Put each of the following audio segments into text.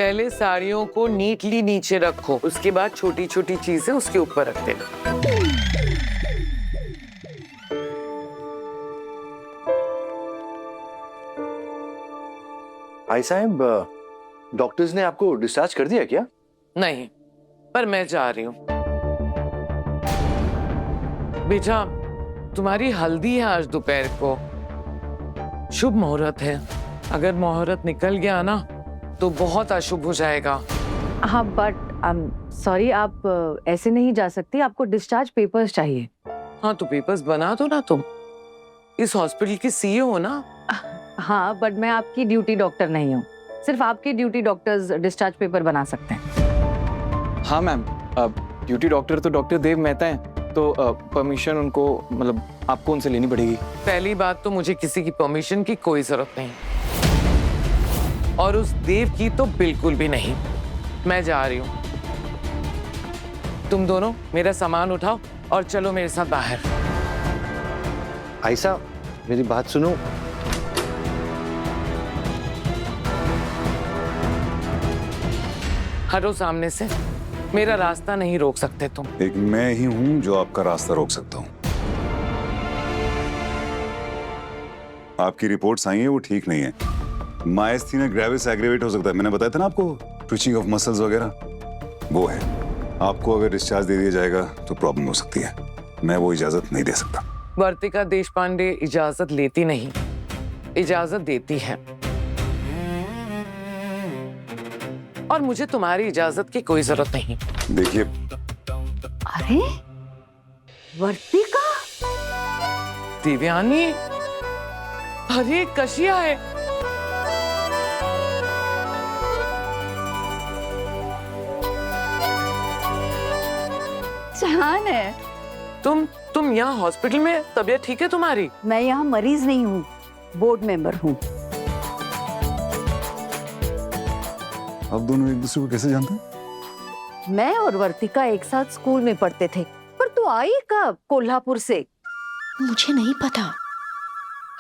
पहले साड़ियों को नीटली नीचे रखो, उसके बाद छोटी छोटी चीजें उसके ऊपर रख देना। भाई साहब, डॉक्टर्स ने आपको डिस्चार्ज कर दिया क्या? नहीं, पर मैं जा रही हूँ। बेटा, तुम्हारी हल्दी है आज दोपहर को। शुभ मुहूर्त है, अगर मुहूर्त निकल गया ना तो बहुत अशुभ हो जाएगा। हाँ, बट सॉरी, आप ऐसे नहीं जा सकती, आपको डिस्चार्ज पेपर्स चाहिए। हाँ तो पेपर्स बना दो ना, तुम इस हॉस्पिटल की सीईओ हो ना। हाँ, बट मैं आपकी ड्यूटी डॉक्टर नहीं हूँ, सिर्फ आपकी ड्यूटी डॉक्टर्स डिस्चार्ज पेपर बना सकते हैं। हाँ मैम, ड्यूटी डॉक्टर तो डॉक्टर देव मेहता हैं, तो परमिशन उनको, मतलब आपको उनसे लेनी पड़ेगी। पहली बात तो मुझे किसी की परमिशन की कोई जरूरत नहीं, और उस देव की तो बिल्कुल भी नहीं। मैं जा रही हूँ, तुम दोनों मेरा सामान उठाओ और चलो मेरे साथ बाहर। भाई साहब, मेरी बात सुनो। हटो सामने से, मेरा रास्ता नहीं रोक सकते तुम। एक मैं ही हूं जो आपका रास्ता रोक सकता हूं। आपकी रिपोर्ट्स आई है, वो ठीक नहीं है। माइस्थीनिया ग्रेविस एग्रेवेट हो सकता है, मैंने बताया था ना आपको, ट्विचिंग ऑफ मसल्स वगैरह वो है। आपको अगर डिस्चार्ज दे दिया जाएगा तो प्रॉब्लम हो सकती है, मैं वो इजाजत नहीं दे सकता। वर्तिका देशपांडे इजाजत लेती नहीं, इजाजत देती है, और मुझे तुम्हारी इजाजत की कोई जरूरत नहीं। देखिए, अरे वर्तिका, दिव्यानी, अरे कशी आहे? छान है। तुम यहाँ हॉस्पिटल में? तबीयत ठीक है तुम्हारी? मैं यहाँ मरीज नहीं हूँ, बोर्ड मेंबर हूँ। आप दोनों एक दूसरे को कैसे जानते हैं? मैं और वर्तिका एक साथ स्कूल में पढ़ते थे, पर तू आई कब कोल्हापुर से? मुझे नहीं पता।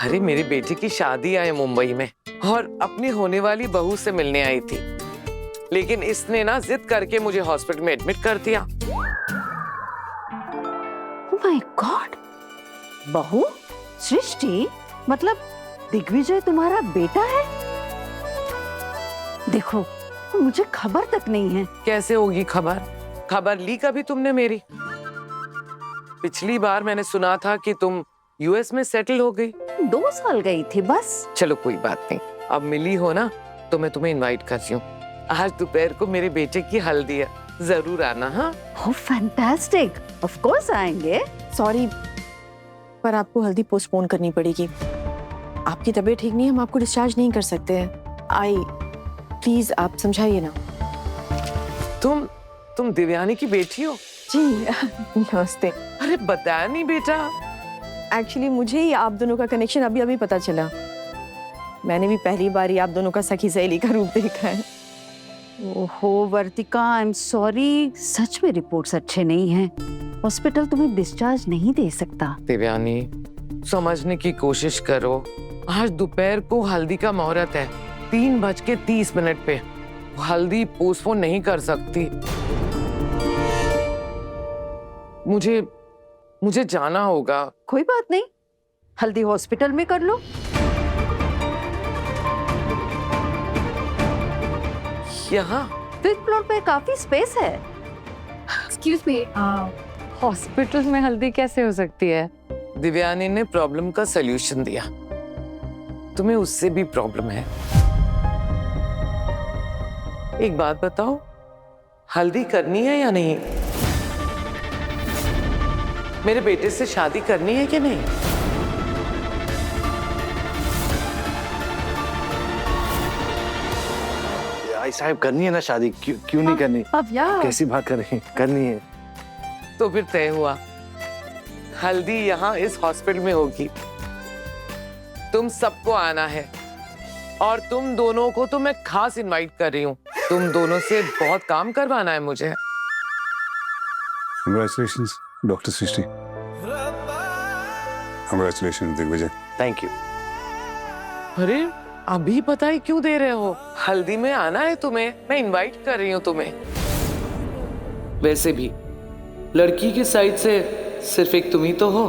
अरे मेरी बेटी की शादी है मुंबई में, और अपनी होने वाली बहू से मिलने आई थी, लेकिन इसने ना जिद करके मुझे हॉस्पिटल में एडमिट कर दिया। माय गॉड, बहू? सृष्टि, मतलब दिग्विजय तुम्हारा बेटा है? देखो, मुझे खबर तक नहीं है। कैसे होगी खबर? खबर ली कभी तुमने मेरी? पिछली बार मैंने सुना था कि तुम यूएस में सेटल हो गई। 2 साल गई थी बस। चलो कोई बात नहीं, अब मिली हो ना तो मैं तुम्हें इनवाइट कर रही हूँ। आज दोपहर को मेरे बेटे की हल्दी है, जरूर आना। हाँ, ओह फैंटास्टिक, ऑफ कोर्स आएंगे। सॉरी, पर आपको हल्दी पोस्टपोन करनी पड़ेगी। आपकी तबीयत ठीक नहीं है, हम आपको डिस्चार्ज नहीं कर सकते हैं। प्लीज आप समझाइए ना। तुम दिव्यानी की बेटी हो? जी नमस्ते। अरे बताया नहीं बेटा। एक्चुअली मुझे ही आप दोनों का कनेक्शन अभी अभी पता चला। मैंने भी पहली बार ही आप दोनों का सखी सहेली का रूप देखा है। ओहो वर्तिका, आई एम सॉरी, सच में रिपोर्ट्स अच्छे नहीं हैं। हॉस्पिटल तुम्हें डिस्चार्ज नहीं दे सकता। दिव्यानी, समझने की कोशिश करो। आज दोपहर को हल्दी का मुहूर्त है, 3:30 पे। हल्दी पोस्टपोन नहीं कर सकती। मुझे जाना होगा। कोई बात नहीं, हल्दी हॉस्पिटल में कर लो। यहाँ 5th फ्लोर पे काफी स्पेस है। एक्सक्यूज मी, हॉस्पिटल में हल्दी कैसे हो सकती है? दिव्यानी ने प्रॉब्लम का सलूशन दिया, तुम्हें उससे भी प्रॉब्लम है। एक बात बताओ, हल्दी करनी है या नहीं? मेरे बेटे से शादी करनी है कि नहीं? भाई साहब, करनी है ना शादी, क्यों नहीं करनी? अब यार कैसी बात कर रही हैं? करनी है। तो फिर तय हुआ, हल्दी यहाँ इस हॉस्पिटल में होगी। तुम सबको आना है, और तुम दोनों को तो मैं खास इनवाइट कर रही हूँ। तुम दोनों से बहुत काम करवाना है मुझे। Congratulations, doctor Srishti. Congratulations, Digvijay. Thank you. अरे अभी बताई क्यों दे रहे हो? हल्दी में आना है तुम्हें, मैं इनवाइट कर रही हूँ तुम्हें। वैसे भी लड़की की साइड से सिर्फ एक तुम ही तो हो।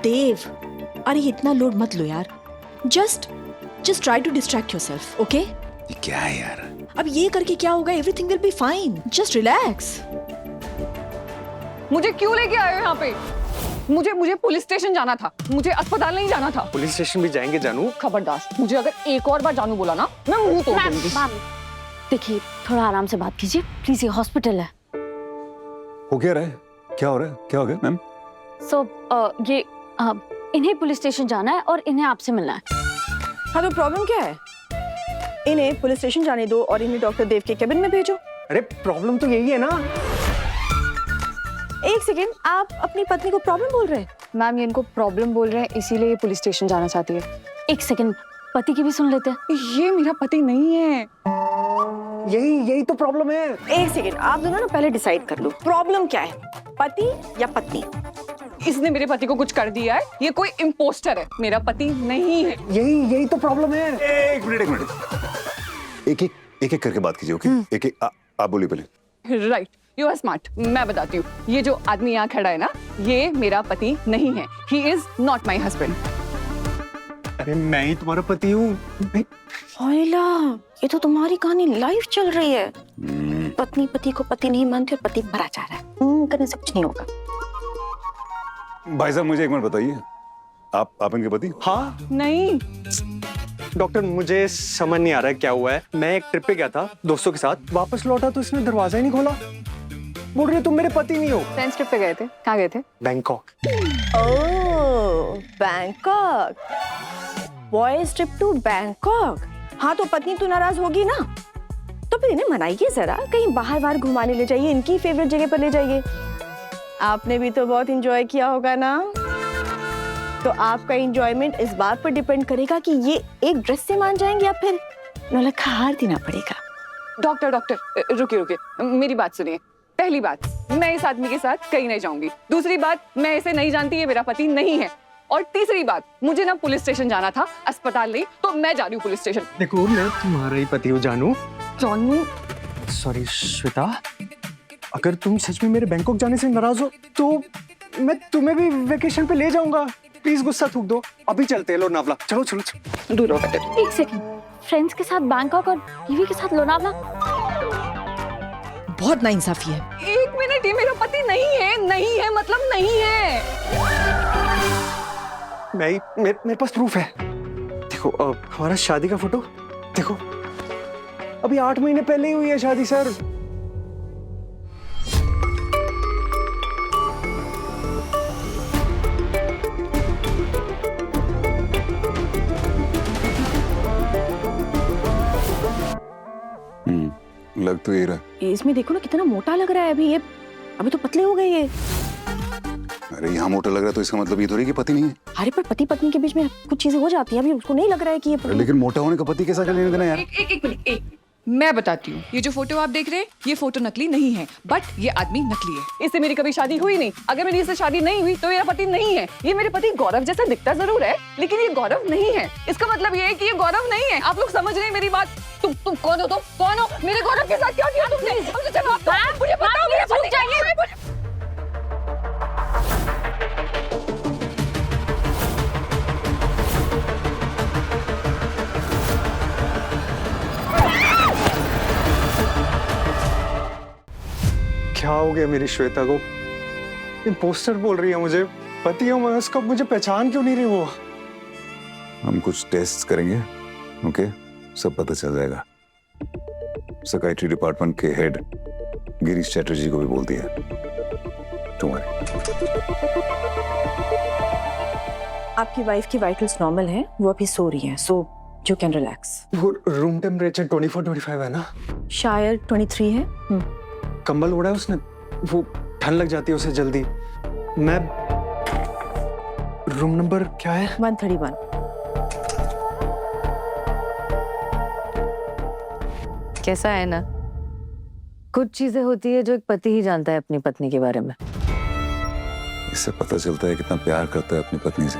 देव, अरे इतना लोड मत लो यार। Just try to distract yourself, okay? ये क्या है यार? अब ये करके क्या होगा? Everything will be fine, just relax. मुझे क्यों लेके आए हो यहाँ पे? मुझे पुलिस स्टेशन जाना था, मुझे अस्पताल नहीं जाना था। पुलिस स्टेशन भी जाएंगे जानू। खबरदार, मुझे अगर एक और बार जानू बोला ना, मैं मुंह तोड़ दूंगी। देखिए थोड़ा आराम से बात कीजिए प्लीज, ये हॉस्पिटल है। हो क्या रहा है? क्या हो रहा है? क्या हो गया मैम? ये इन्हें पुलिस स्टेशन जाना है और इन्हें आपसे मिलना है। हाँ तो प्रॉब्लम क्या है? इन्हें पुलिस स्टेशन जाने दो और इन्हें डॉक्टर देव के केबिन में भेजो। अरे प्रॉब्लम तो यही है ना। एक सेकेंड, आप अपनी पत्नी को प्रॉब्लम बोल रहे हैं? मैम, ये इनको प्रॉब्लम बोल रहे हैं, इसीलिए ये पुलिस स्टेशन जाना चाहती है। एक सेकंड, पति की भी सुन लेते हैं। ये मेरा पति नहीं है। यही तो प्रॉब्लम है। एक सेकेंड, आप दोनों ना पहले डिसाइड कर लो, प्रॉब्लम क्या है, पति या पत्नी? इसने मेरे पति को कुछ कर दिया है, ये कोई इम्पोस्टर है, मेरा पति नहीं है। यही तो प्रॉब्लम है। एक मिनट। एक करके बात कीजिए, ओके? एक आप बोलिए पहले। Right, you are smart. मैं बताती हूँ, ये जो आदमी यहाँ खड़ा है ना, ये मेरा पति नहीं है। He is not my husband. अरे मैं ही तुम्हारा पति हूँ। ये तो तुम्हारी कहानी लाइव चल रही है। पत्नी पति को पति नहीं मानती और पति मरा जा रहा है। करने से कुछ नहीं होगा। भाई साहब मुझे एक मिनट बताइए, आप इनके पति? हाँ नहीं। डॉक्टर, मुझे समझ नहीं आ रहा है क्या हुआ है। मैं एक ट्रिप पे गया था दोस्तों के साथ, वापस लौटा तो इसने दरवाजा ही नहीं खोला। बोल रही है तुम मेरे पति नहीं हो। फ्रेंड्स ट्रिप पे गए थे, कहाँ गए थे? Bangkok. Oh, Bangkok. Boys trip to Bangkok. हाँ तो पत्नी तो नाराज होगी ना, तो फिर इन्हें मनाइए जरा, कहीं बाहर घुमाने ले जाइए, इनकी फेवरेट जगह पर ले जाइए। आपने भी तो बहुत एंजॉय किया होगा ना, तो आपका एंजॉयमेंट इस बात पर डिपेंड करेगा कि ये एक ड्रेस से मान जाएंगे या फिर नौलखा हार देना पड़ेगा। डॉक्टर रुकिए, मेरी बात सुनिए। पहली बात, मैं इस आदमी के साथ कहीं नहीं जाऊंगी। दूसरी बात, मैं इसे नहीं जानती, ये मेरा पति नहीं है। और तीसरी बात, मुझे ना पुलिस स्टेशन जाना था, अस्पताल नहीं, तो मैं जा रही हूँ पुलिस स्टेशन। देखो मैं तुम्हारा ही पति हूँ जानू। जानू? सॉरी श्वेता, अगर तुम सच में मेरे बैंकॉक जाने से नाराज हो तो मैं तुम्हें भी वेकेशन पे ले जाऊंगा। प्लीज गुस्सा थूक दो, अभी चलते हैं लोनावला। चलो। दूर हो बेटे। एक सेकंड, फ्रेंड्स के साथ बैंकॉक और बीवी के साथ लोनावला? बहुत नाइंसाफी है। एक मिनट, ये मेरा पति नहीं है मतलब नहीं है। मेरे पास प्रूफ है। देखो हमारा शादी का फोटो देखो, अभी 8 महीने पहले ही हुई है शादी सर। लग तो ये रहा है। इसमें देखो ना कितना मोटा लग रहा है अभी, ये अभी तो पतले हो गए ये। अरे यहाँ मोटा लग रहा है तो इसका मतलब ये थोड़ी कि पति नहीं है। अरे पर पति पत्नी के बीच में कुछ चीजें हो जाती हैं, अभी उसको नहीं लग रहा है कि ये अरे लेकिन मोटा होने का पति कैसा क्या लेना देना यार? एक मिनट, मैं बताती हूँ। ये जो फोटो आप देख रहे हैं, ये फोटो नकली नहीं है, बट ये आदमी नकली है। इससे मेरी कभी शादी हुई नहीं। अगर मेरी इससे शादी नहीं हुई तो मेरा पति नहीं है। ये मेरे पति गौरव जैसा दिखता जरूर है, लेकिन ये गौरव नहीं है। इसका मतलब ये है कि ये गौरव नहीं है। आप लोग समझ रहे हैं मेरी बात? तुम कौन हो? कौन हो? मेरे गौरव के साथ क्या किया तुमने? मुझे जवाब दो, मुझे बताओ, मेरा पति चाहिए। क्या हो गया मेरी श्वेता को? इम्पोस्टर बोल रही है मुझे। पति हूँ मैं उसका, मुझे पहचान क्यों नहीं रही वो? हम कुछ टेस्ट करेंगे, ओके? सब पता चल जाएगा। साइकियाट्री डिपार्टमेंट के हेड गिरीश चैटर्जी को भी बोल दिया। तुम्हारे आपकी वाइफ की वाइटल्स नॉर्मल हैं, वो अभी सो रही हैं, सो यू कैन रिलैक्स। वो रूम टेम्परेचर 24-25 है ना? शायद 23 है। कंबल ओढ़ा है उसने, वो ठंड लग जाती है उसे जल्दी। मैं रूम नंबर क्या है? 131। कैसा है ना? कुछ चीजें होती है जो एक पति ही जानता है अपनी पत्नी के बारे में। इससे पता चलता है कितना प्यार करता है अपनी पत्नी से।